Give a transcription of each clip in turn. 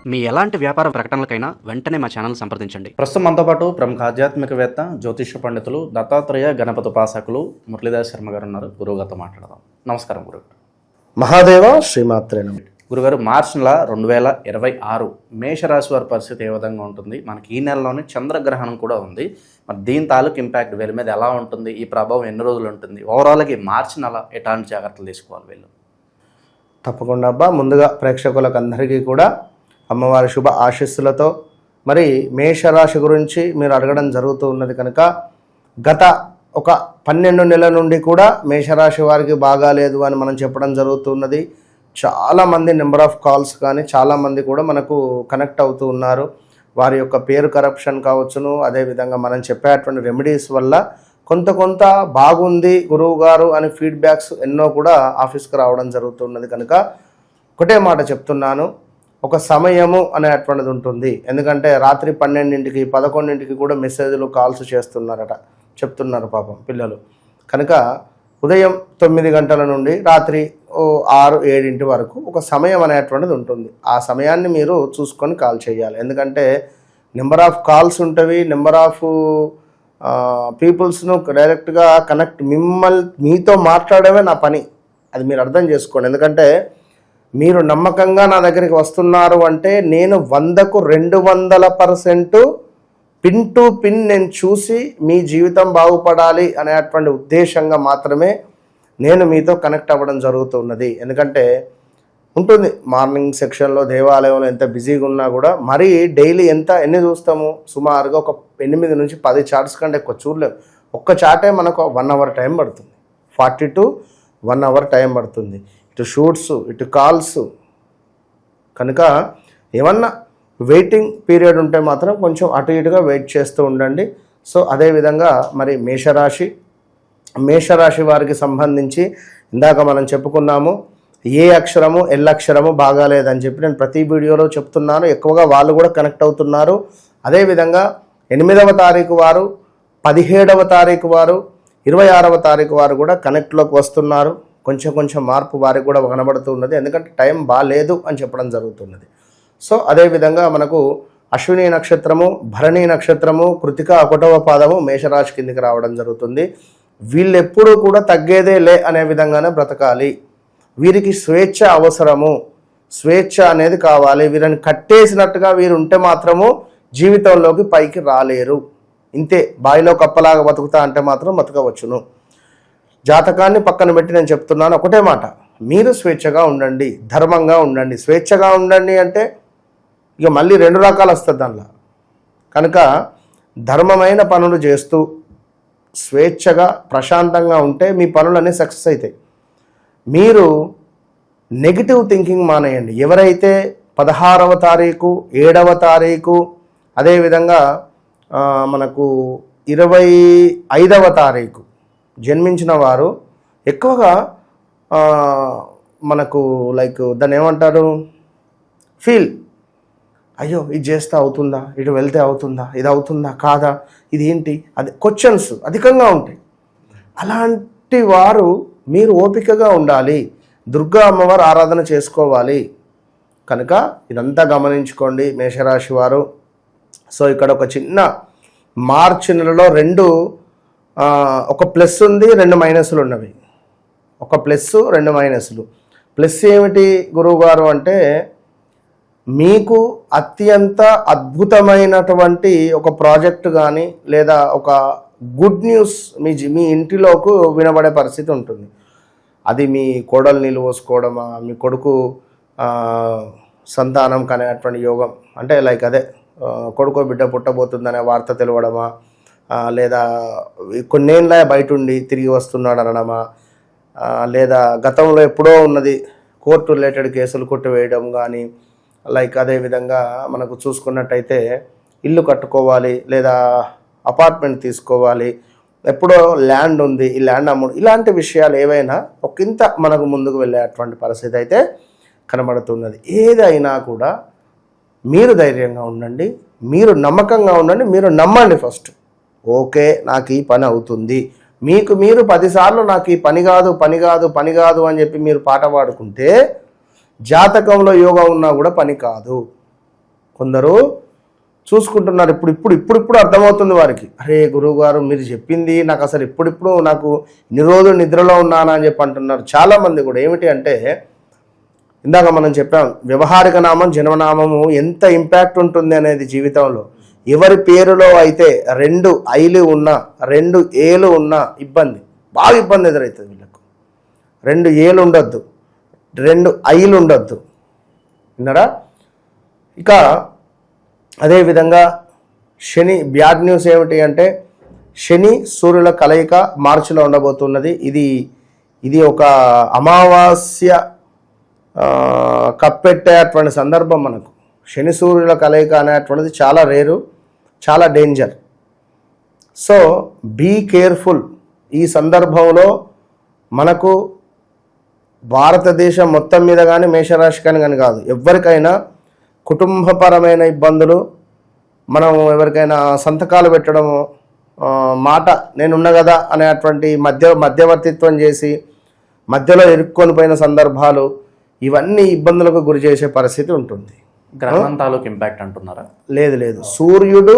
మీ ఎలాంటి వ్యాపార ప్రకటనలకైనా వెంటనే మా ఛానల్ సంప్రదించండి. ప్రస్తుతం మనతో పాటు ప్రముఖ ఆధ్యాత్మికవేత్త, జ్యోతిష పండితులు, దత్తాత్రేయ గణపతి ఉపాసకులు మురళీధర్ శర్మ గారు ఉన్నారు. గురువుగారితో మాట్లాడదాం. నమస్కారం గురుగారు. మహాదేవ శ్రీమాత్రే నమః. గురుగారు, మార్చి నెల 2026 మేషరాశి వారి పరిస్థితి ఏ విధంగా ఉంటుంది? మనకి ఈ నెలలోనే చంద్రగ్రహణం కూడా ఉంది. మరి దీని తాలూకు ఇంపాక్ట్ వీళ్ళ మీద ఎలా ఉంటుంది? ఈ ప్రభావం ఎన్ని రోజులు ఉంటుంది? ఓవరాల్గా ఈ మార్చి నెల ఎలాంటి జాగ్రత్తలు తీసుకోవాలి వీళ్ళు? తప్పకుండా అబ్బా. ముందుగా ప్రేక్షకులకు అందరికీ కూడా అమ్మవారి శుభ ఆశీస్సులతో మరి మేషరాశి గురించి మీరు అడగడం జరుగుతూ ఉన్నది కనుక గత ఒక 12 నెలల నుండి కూడా మేషరాశి వారికి బాగాలేదు అని మనం చెప్పడం జరుగుతున్నది. చాలామంది నెంబర్ ఆఫ్ కాల్స్ కానీ చాలామంది కూడా మనకు కనెక్ట్ అవుతూ ఉన్నారు. వారి యొక్క పేరు కరప్షన్ కావచ్చును, అదేవిధంగా మనం చెప్పేటువంటి రెమెడీస్ వల్ల కొంత బాగుంది గురువు గారు అని ఫీడ్బ్యాక్స్ ఎన్నో కూడా ఆఫీస్కి రావడం జరుగుతున్నది కనుక ఒకటే మాట చెప్తున్నాను, ఒక సమయము అనేటువంటిది ఉంటుంది. ఎందుకంటే రాత్రి 12ంటికి 11ంటికి కూడా మెసేజ్లు కాల్స్ చేస్తున్నారట, చెప్తున్నారు పాపం పిల్లలు. కనుక ఉదయం 9 గంటల నుండి రాత్రి 6-7 వరకు ఒక సమయం అనేటువంటిది ఉంటుంది. ఆ సమయాన్ని మీరు చూసుకొని కాల్ చేయాలి. ఎందుకంటే నెంబర్ ఆఫ్ కాల్స్ ఉంటవి, నెంబర్ ఆఫ్ పీపుల్స్ను డైరెక్ట్గా కనెక్ట్ మీతో మాట్లాడమే నా పని. అది మీరు అర్థం చేసుకోండి. ఎందుకంటే మీరు నమ్మకంగా నా దగ్గరికి వస్తున్నారు అంటే నేను 100కు 200% పిన్ టు పిన్ నేను చూసి మీ జీవితం బాగుపడాలి అనేటువంటి ఉద్దేశంగా మాత్రమే నేను మీతో కనెక్ట్ అవ్వడం జరుగుతున్నది. ఎందుకంటే ఉంటుంది మార్నింగ్ సెక్షన్లో దేవాలయంలో ఎంత బిజీగా ఉన్నా కూడా మరీ డైలీ ఎన్ని చూస్తాము? సుమారుగా ఒక 8 నుంచి 10 చార్ట్స్ కంటే ఎక్కువ చూడలేము. ఒక్క చార్టే మనకు 1 అవర్ టైం పడుతుంది, 40 to 1 అవర్ టైం పడుతుంది. ఇటు షూట్స్, ఇటు కాల్స్. కనుక ఏమన్నా వెయిటింగ్ పీరియడ్ ఉంటే మాత్రం కొంచెం అటు ఇటుగా వెయిట్ చేస్తూ ఉండండి. సో అదేవిధంగా మరి మేషరాశి వారికి సంబంధించి ఇందాక మనం చెప్పుకున్నాము, ఏ అక్షరము ఎల్ అక్షరము బాగాలేదని చెప్పి నేను ప్రతి వీడియోలో చెప్తున్నాను. ఎక్కువగా వాళ్ళు కూడా కనెక్ట్ అవుతున్నారు. అదేవిధంగా 8వ తారీఖు వారు, 17వ తారీఖు వారు, 26వ తారీఖు వారు కూడా కనెక్ట్లోకి వస్తున్నారు. కొంచెం మార్పు వారికి కూడా కనబడుతున్నది. ఎందుకంటే టైం బాగాలేదు అని చెప్పడం జరుగుతున్నది. సో అదేవిధంగా మనకు అశ్విని నక్షత్రము, భరణి నక్షత్రము, కృతిక 1వ పాదము మేషరాశి కిందికి రావడం జరుగుతుంది. వీళ్ళెప్పుడూ కూడా తగ్గేదే లే అనే విధంగానే బ్రతకాలి. వీరికి స్వేచ్ఛ అవసరము, స్వేచ్ఛ అనేది కావాలి. వీరిని కట్టేసినట్టుగా వీరు ఉంటే మాత్రము జీవితంలోకి పైకి రాలేరు. ఇంతే, బావిలో కప్పలాగా బతుకుతా అంటే మాత్రం బతకవచ్చును. జాతకాన్ని పక్కన పెట్టి నేను చెప్తున్నాను ఒకటే మాట, మీరు స్వేచ్ఛగా ఉండండి, ధర్మంగా ఉండండి. స్వేచ్ఛగా ఉండండి అంటే ఇక మళ్ళీ 2 రకాలు వస్తుంది దానిలో. కనుక ధర్మమైన పనులు చేస్తూ స్వేచ్ఛగా ప్రశాంతంగా ఉంటే మీ పనులన్నీ సక్సెస్ అవుతాయి. మీరు నెగిటివ్ థింకింగ్ మానేయండి. ఎవరైతే 16వ తారీఖు, 7వ తారీఖు, అదేవిధంగా మనకు 25వ తారీఖు జన్మించిన వారు ఎక్కువగా మనకు లైక్ దాన్ని ఏమంటారు, ఫీల్, అయ్యో ఇది చేస్తే అవుతుందా, ఇటు వెళ్తే అవుతుందా, ఇది అవుతుందా కాదా, ఇది ఏంటి, అది క్వశ్చన్స్ అధికంగా ఉంటాయి. అలాంటి వారు మీరు ఓపికగా ఉండాలి, దుర్గా అమ్మవారు ఆరాధన చేసుకోవాలి. కనుక ఇదంతా గమనించుకోండి మేషరాశి వారు. సో ఇక్కడ ఒక చిన్న మార్చి నెలలో ఒక ప్లస్ ఉంది, 2 మైనస్లు ఉన్నవి. ఒక ప్లస్, 2 మైనస్లు. ప్లస్ ఏమిటి గురువుగారు అంటే మీకు అత్యంత అద్భుతమైనటువంటి ఒక ప్రాజెక్ట్ కానీ లేదా ఒక గుడ్ న్యూస్ మీ ఇంటిలోకి వినబడే పరిస్థితి ఉంటుంది. అది మీ కోడలు నీళ్ళు పోసుకోవడమా, మీ కొడుకు సంతానం కనేటువంటి యోగం, అంటే లైక్ అదే కొడుకో బిడ్డ పుట్టబోతుందనే వార్త తెలవడమా, లేదా కొన్నేళ్ళ బయట ఉండి తిరిగి వస్తున్నాడు అనడమా, లేదా గతంలో ఎప్పుడో ఉన్నది కోర్టు రిలేటెడ్ కేసులు కొట్టివేయడం కానీ, లైక్ అదేవిధంగా మనకు చూసుకున్నట్టయితే ఇల్లు కట్టుకోవాలి లేదా అపార్ట్మెంట్ తీసుకోవాలి, ఎప్పుడో ల్యాండ్ ఉంది ఈ ల్యాండ్ అమ్ముడు, ఇలాంటి విషయాలు ఏవైనా ఒకంత మనకు ముందుకు వెళ్ళేటువంటి పరిస్థితి అయితే కనబడుతున్నది. ఏదైనా కూడా మీరు ధైర్యంగా ఉండండి, మీరు నమ్మకంగా ఉండండి, మీరు నమ్మండి. ఫస్ట్ ఓకే నాకు ఈ పని అవుతుంది, మీకు మీరు 10 సార్లు నాకు ఈ పని కాదు అని చెప్పి మీరు పాట పాడుకుంటే జాతకంలో యోగం ఉన్నా కూడా పని కాదు. కొందరు చూసుకుంటున్నారు. ఇప్పుడు అర్థమవుతుంది వారికి. అరే గురువు గారు మీరు చెప్పింది నాకు అసలు ఇప్పుడు నాకు ఇన్ని రోజులు నిద్రలో ఉన్నానా అని చెప్పి అంటున్నారు చాలామంది కూడా. ఏమిటి అంటే ఇందాక మనం చెప్పాం, వ్యవహారిక నామం జన్మనామము ఎంత ఇంపాక్ట్ ఉంటుంది అనేది జీవితంలో. ఎవరి పేరులో అయితే 2 ఐలు ఉన్నా 2 ఏలు ఉన్నా బాగా ఇబ్బంది ఎదురవుతుంది వీళ్ళకు. 2 ఏలు ఉండొద్దు, 2 ఐలు ఉండొద్దు, విన్నారా? ఇక అదేవిధంగా శని బ్యాడ్ న్యూస్ ఏమిటి అంటే శని సూర్యుల కలయిక మార్చిలో ఉండబోతున్నది. ఇది ఒక అమావాస్య కప్పెట్టేటువంటి సందర్భం. మనకు శని సూర్యుల కలయిక అనేటువంటిది చాలా రేరు, చాలా డేంజర్. So be careful. ఈ సందర్భంలో మనకు భారతదేశం మొత్తం మీద కానీ మేషరాశి కానీ కాదు, ఎవరికైనా కుటుంబపరమైన ఇబ్బందులు, మనం ఎవరికైనా సంతకాలు పెట్టడము, మాట నేనున్న కదా అనేటువంటి మధ్యవర్తిత్వం చేసి మధ్యలో ఇరుక్కొని పోయిన సందర్భాలు, ఇవన్నీ ఇబ్బందులకు గురి చేసే పరిస్థితి ఉంటుంది. గ్రహణం తాలూకు ఇంపాక్ట్ అంటున్నారా? లేదు, సూర్యుడు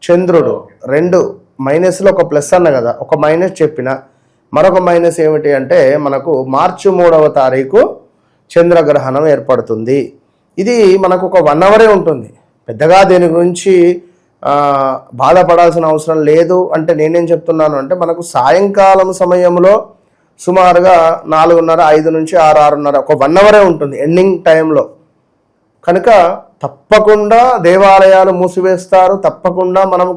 చంద్రుడు 2 మైనస్లో ఒక ప్లస్ అన్న కదా, ఒక మైనస్ చెప్పిన. మరొక మైనస్ ఏమిటి అంటే మనకు మార్చి 3వ తారీఖు చంద్రగ్రహణం ఏర్పడుతుంది. ఇది మనకు ఒక 1 అవరే ఉంటుంది. పెద్దగా దేని గురించి బాధపడాల్సిన అవసరం లేదు. అంటే నేనేం చెప్తున్నాను అంటే మనకు సాయంకాలం సమయంలో సుమారుగా 4:30, 5 నుంచి 6, 6:30 ఒక 1 అవరే ఉంటుంది ఎండింగ్ టైంలో. కనుక తప్పకుండా దేవాలయాలు మూసివేస్తారు, తప్పకుండా మనం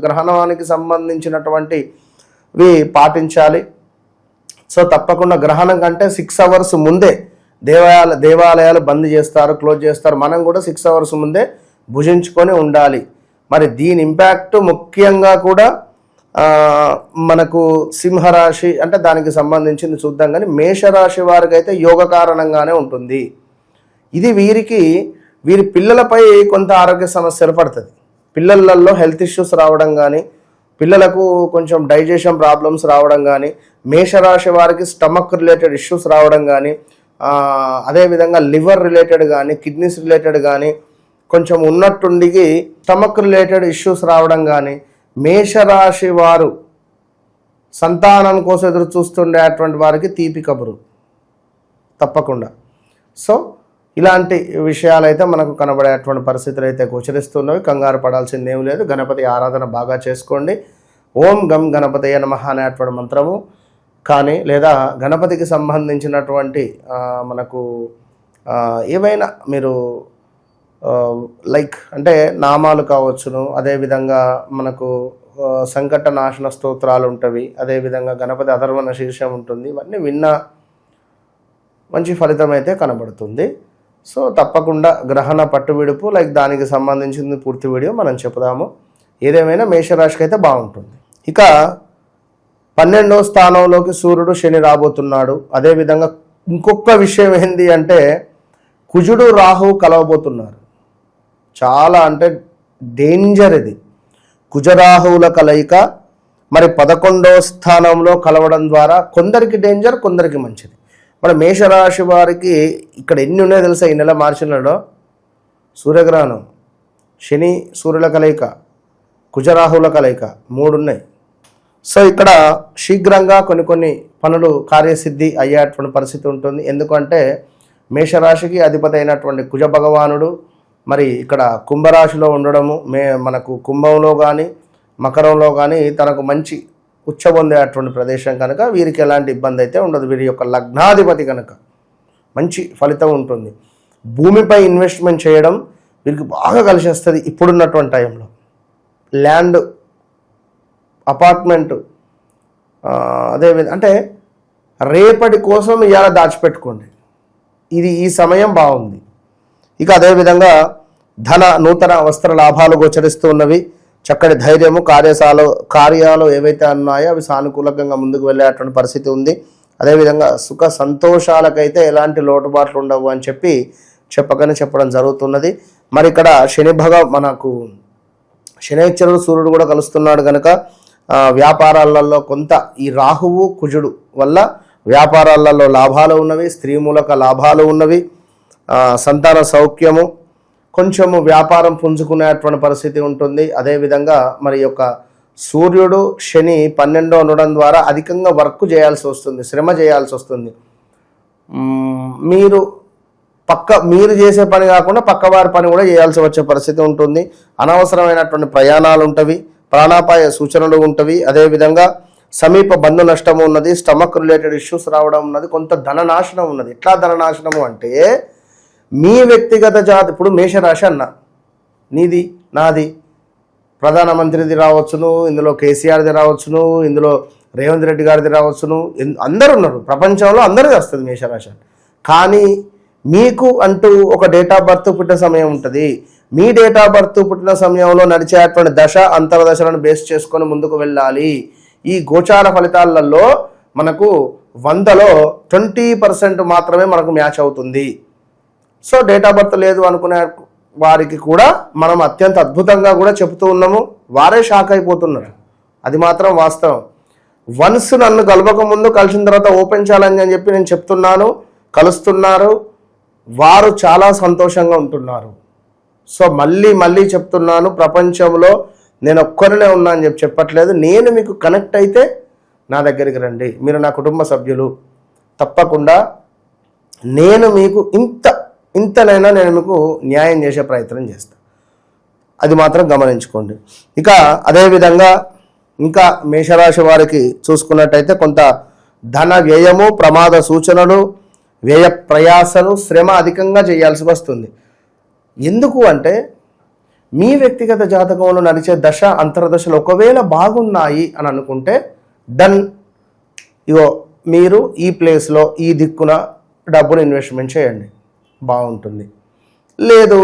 గ్రహణానికి సంబంధించినటువంటివి పాటించాలి. సో తప్పకుండా గ్రహణం కంటే 6 అవర్స్ ముందే దేవాలయాలు బంద్ చేస్తారు, క్లోజ్ చేస్తారు. మనం కూడా 6 అవర్స్ ముందే భుజించుకొని ఉండాలి. మరి దీని ఇంపాక్ట్ ముఖ్యంగా కూడా మనకు సింహరాశి అంటే దానికి సంబంధించింది చూద్దాం. కానీ మేషరాశి వారికి అయితే యోగ కారణంగానే ఉంటుంది. ఇది వీరి పిల్లలపై కొంత ఆరోగ్య సమస్యలు పడుతుంది. పిల్లలలో హెల్త్ ఇష్యూస్ రావడం కానీ, పిల్లలకు కొంచెం డైజెషన్ ప్రాబ్లమ్స్ రావడం కానీ, మేషరాశి వారికి స్టమక్ రిలేటెడ్ ఇష్యూస్ రావడం కానీ, అదేవిధంగా లివర్ రిలేటెడ్ కానీ, కిడ్నీస్ రిలేటెడ్ కానీ కొంచెం ఉన్నట్టుండి స్టమక్ రిలేటెడ్ ఇష్యూస్ రావడం కానీ, మేషరాశి వారు సంతానం కోసం ఎదురు చూస్తుండేటువంటి వారికి తీపి కబురు తప్పకుండా. సో ఇలాంటి విషయాలు అయితే మనకు కనబడేటువంటి పరిస్థితులు అయితే గోచరిస్తున్నవి. కంగారు పడాల్సింది ఏం లేదు. గణపతి ఆరాధన బాగా చేసుకోండి. ఓం గం గణపతయ నమః అనేటువంటి మంత్రము కానీ, లేదా గణపతికి సంబంధించినటువంటి మనకు ఏవైనా మీరు లైక్ అంటే నామాలు కావచ్చును, అదేవిధంగా మనకు సంకట నాశన స్తోత్రాలు ఉంటవి, అదేవిధంగా గణపతి అధర్వణ శీర్షం ఉంటుంది. ఇవన్నీ విన్నా మంచి ఫలితం అయితే కనబడుతుంది. సో తప్పకుండా గ్రహణ పట్టు విడుపు లైక్ దానికి సంబంధించిన పూర్తి వీడియో మనం చెప్పుదాము. ఏదేమైనా మేషరాశికి అయితే బాగుంటుంది. ఇక 12వ స్థానంలోకి సూర్యుడు శని రాబోతున్నాడు. అదేవిధంగా ఇంకొక విషయం ఏంటి అంటే కుజుడు రాహువు కలవబోతున్నారు. చాలా అంటే డేంజర్ ఇది. కుజరాహువుల కలయిక మరి 11వ స్థానంలో కలవడం ద్వారా కొందరికి డేంజర్, కొందరికి మంచిది. మరి మేషరాశి వారికి ఇక్కడ ఎన్ని ఉన్నాయో తెలుసా? ఈ నెల మార్చి నెలలో సూర్యగ్రహణం, శని సూర్యుల కలయిక, కుజరాహువుల కలయిక 3 ఉన్నాయి. సో ఇక్కడ శీఘ్రంగా కొన్ని పనులు కార్యసిద్ధి అయ్యేటువంటి పరిస్థితి ఉంటుంది. ఎందుకంటే మేషరాశికి అధిపతి అయినటువంటి కుజ భగవానుడు మరి ఇక్కడ కుంభరాశిలో ఉండడము, మనకు కుంభంలో కానీ మకరంలో కానీ తనకు మంచి ఉచ్చబొందేటువంటి ప్రదేశం కనుక వీరికి ఎలాంటి ఇబ్బంది అయితే ఉండదు. వీరి యొక్క లగ్నాధిపతి కనుక మంచి ఫలితం ఉంటుంది. భూమిపై ఇన్వెస్ట్మెంట్ చేయడం వీరికి బాగా కలిసి వస్తుంది. ఇప్పుడున్నటువంటి టైంలో ల్యాండ్, అపార్ట్మెంటు, అదేవిధంగా అంటే రేపటి కోసం ఇవాళ దాచిపెట్టుకోండి. ఈ సమయం బాగుంది. ఇక అదేవిధంగా నూతన వస్త్ర లాభాలు గోచరిస్తూ ఉన్నవి. చక్కటి ధైర్యము, కార్యాలు ఏవైతే ఉన్నాయో అవి సానుకూలంగా ముందుకు వెళ్ళేటువంటి పరిస్థితి ఉంది. అదేవిధంగా సుఖ సంతోషాలకైతే ఎలాంటి లోటుబాట్లు ఉండవు అని చెప్పడం జరుగుతున్నది. మరి ఇక్కడ మనకు శనైశ్వరుడు సూర్యుడు కూడా కలుస్తున్నాడు కనుక వ్యాపారాలలో కొంత ఈ రాహువు కుజుడు వల్ల వ్యాపారాలలో లాభాలు ఉన్నవి, స్త్రీ మూలక లాభాలు ఉన్నవి, సంతాన సౌఖ్యము, కొంచెము వ్యాపారం పుంజుకునేటువంటి పరిస్థితి ఉంటుంది. అదేవిధంగా మరి యొక్క సూర్యుడు శని 12 ఉండడం ద్వారా అధికంగా వర్క్ చేయాల్సి వస్తుంది, శ్రమ చేయాల్సి వస్తుంది. మీరు చేసే పని కాకుండా పక్కవారి పని కూడా చేయాల్సి వచ్చే పరిస్థితి ఉంటుంది. అనవసరమైనటువంటి ప్రయాణాలు ఉంటవి, ప్రాణాపాయ సూచనలు ఉంటవి. అదేవిధంగా సమీప బంధు నష్టము ఉన్నది, స్టమక్ రిలేటెడ్ ఇష్యూస్ రావడం ఉన్నది, కొంత ధననాశనం ఉన్నది. ఎట్లా ధననాశనము అంటే మీ వ్యక్తిగత జాతి, ఇప్పుడు మేషరాశి అన్న, నీది నాది, ప్రధానమంత్రిది రావచ్చును, ఇందులో కేసీఆర్ది రావచ్చును, ఇందులో రేవంత్ రెడ్డి గారిది రావచ్చును, అందరు ఉన్నారు ప్రపంచంలో, అందరిది వస్తుంది మేషరాశి. కానీ మీకు అంటూ ఒక డేట్ ఆఫ్ బర్త్ పుట్టిన సమయం ఉంటుంది. మీ డేట్ ఆఫ్ బర్త్ పుట్టిన సమయంలో నడిచేటువంటి దశ అంతర్దశలను బేస్ చేసుకొని ముందుకు వెళ్ళాలి. ఈ గోచార ఫలితాలలో మనకు 100లో 20% మాత్రమే మనకు మ్యాచ్ అవుతుంది. సో డేట్ ఆఫ్ బర్త్ లేదు అనుకునే వారికి కూడా మనం అత్యంత అద్భుతంగా కూడా చెబుతూ ఉన్నాము. వారే షాక్ అయిపోతున్నారు, అది మాత్రం వాస్తవం. వన్స్ నన్ను కలవక ముందు కలిసిన తర్వాత ఓపెన్ ఛాలెంజ్ అని చెప్పి నేను చెప్తున్నాను, కలుస్తున్నారు, వారు చాలా సంతోషంగా ఉంటున్నారు. సో మళ్ళీ చెప్తున్నాను, ప్రపంచంలో నేను ఒక్కరినే ఉన్నా అని చెప్పట్లేదు. నేను మీకు కనెక్ట్ అయితే నా దగ్గరికి రండి, మీరు నా కుటుంబ సభ్యులు. తప్పకుండా నేను మీకు ఇంతనైనా నేను మీకు న్యాయం చేసే ప్రయత్నం చేస్తాను, అది మాత్రం గమనించుకోండి. ఇక అదేవిధంగా ఇంకా మేషరాశి వారికి చూసుకున్నట్టయితే కొంత ధన వ్యయము, ప్రమాద సూచనలు, వ్యయ ప్రయాసలు, శ్రమ అధికంగా చేయాల్సి వస్తుంది. ఎందుకు అంటే మీ వ్యక్తిగత జాతకంలో నడిచే దశ అంతర్దశలు ఒకవేళ బాగున్నాయి అని అనుకుంటే డన్, ఇగో మీరు ఈ ప్లేస్లో ఈ దిక్కున డబ్బులు ఇన్వెస్ట్మెంట్ చేయండి, బాగుంటుంది. లేదు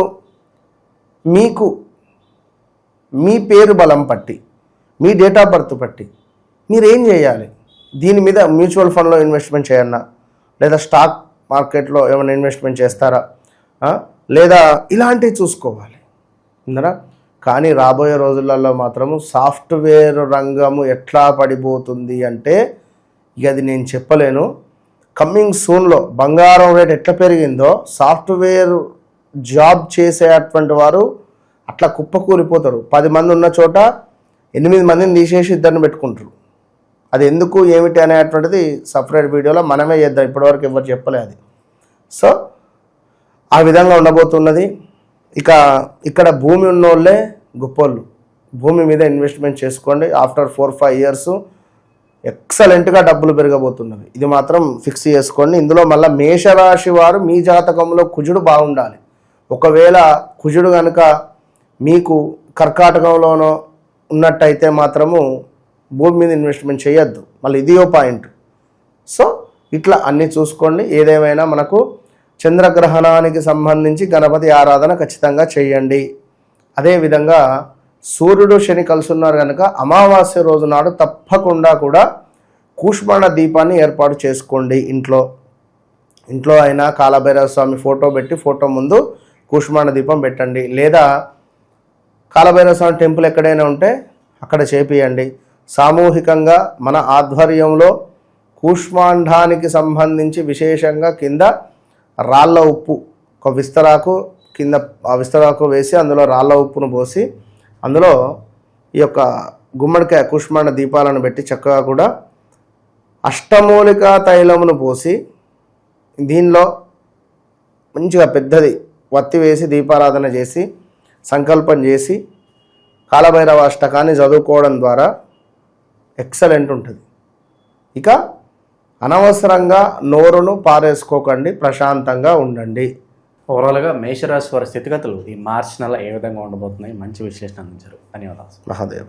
మీకు మీ పేరు బలం పట్టి, మీ డేట్ ఆఫ్ బర్త్ పట్టి మీరేం చేయాలి, దీని మీద మ్యూచువల్ ఫండ్లో ఇన్వెస్ట్మెంట్ చేయన్నా, లేదా స్టాక్ మార్కెట్లో ఏమైనా ఇన్వెస్ట్మెంట్ చేస్తారా, లేదా ఇలాంటివి చూసుకోవాలి ఇందరా. కానీ రాబోయే రోజులలో మాత్రము సాఫ్ట్వేర్ రంగము ఎట్లా పడిపోతుంది అంటే ఇక అది నేను చెప్పలేను. కమ్మింగ్ సూన్లో బంగారం రేట్ ఎట్లా పెరిగిందో సాఫ్ట్వేర్ జాబ్ చేసేటువంటి వారు అట్లా కుప్పకూలిపోతారు. 10 మంది ఉన్న చోట 8 మందిని తీసేసి 2 పెట్టుకుంటారు. అది ఎందుకు ఏమిటి అనేటువంటిది సపరేట్ వీడియోలో మనమే చేద్దాం, ఇప్పటివరకు ఎవరు చెప్పలే అది. సో ఆ విధంగా ఉండబోతున్నది. ఇక ఇక్కడ భూమి ఉన్నోళ్ళే గొప్పోళ్ళు, భూమి మీద ఇన్వెస్ట్మెంట్ చేసుకోండి. ఆఫ్టర్ 4-5 ఇయర్స్ ఎక్సలెంట్గా డబ్బులు పెరగబోతున్నవి, ఇది మాత్రం ఫిక్స్ చేసుకోండి. ఇందులో మళ్ళీ మేషరాశి వారు మీ జాతకంలో కుజుడు బాగుండాలి. ఒకవేళ కుజుడు కనుక మీకు కర్కాటకంలోనో ఉన్నట్టయితే మాత్రము భూమి మీద ఇన్వెస్ట్మెంట్ చేయొద్దు, మళ్ళీ ఇదియో పాయింట్. సో ఇట్లా అన్నీ చూసుకోండి. ఏదేమైనా మనకు చంద్రగ్రహణానికి సంబంధించి గణపతి ఆరాధన ఖచ్చితంగా చేయండి. అదేవిధంగా సూర్యుడు శని కలుసున్నారు కనుక అమావాస్య రోజు నాడు తప్పకుండా కూడా కూష్మాండ దీపాన్ని ఏర్పాటు చేసుకోండి. ఇంట్లో అయినా కాలభైరవ స్వామి ఫోటో పెట్టి ఫోటో ముందు కూష్మాండ దీపం పెట్టండి, లేదా కాలభైరవ స్వామి టెంపుల్ ఎక్కడైనా ఉంటే అక్కడ చేపియండి. సామూహికంగా మన ఆధ్వర్యంలో కూష్మాండానికి సంబంధించి విశేషంగా కింద రాళ్ళ ఉప్పు, ఒక విస్తరాకు కింద ఆ విస్తరాకు వేసి అందులో రాళ్ళ ఉప్పును పోసి అందులో ఈ యొక్క గుమ్మడికాయ కూష్మాండ దీపాలను పెట్టి చక్కగా కూడా అష్టమూలికా తైలమును పోసి దీనిలో మంచిగా పెద్దది వత్తి వేసి దీపారాధన చేసి సంకల్పం చేసి కాలభైరవ అష్టకాన్ని చదువుకోవడం ద్వారా ఎక్సలెంట్ ఉంటుంది. ఇక అనవసరంగా నోరును పారేసుకోకండి, ప్రశాంతంగా ఉండండి. ఓవరాల్గా మేషరాశి వారి స్థితిగతులు ఈ మార్చి నెల ఏ విధంగా ఉండబోతున్నాయి, మంచి విశ్లేషణ అందించారు. ధన్యవాదాలు. మహాదేవ.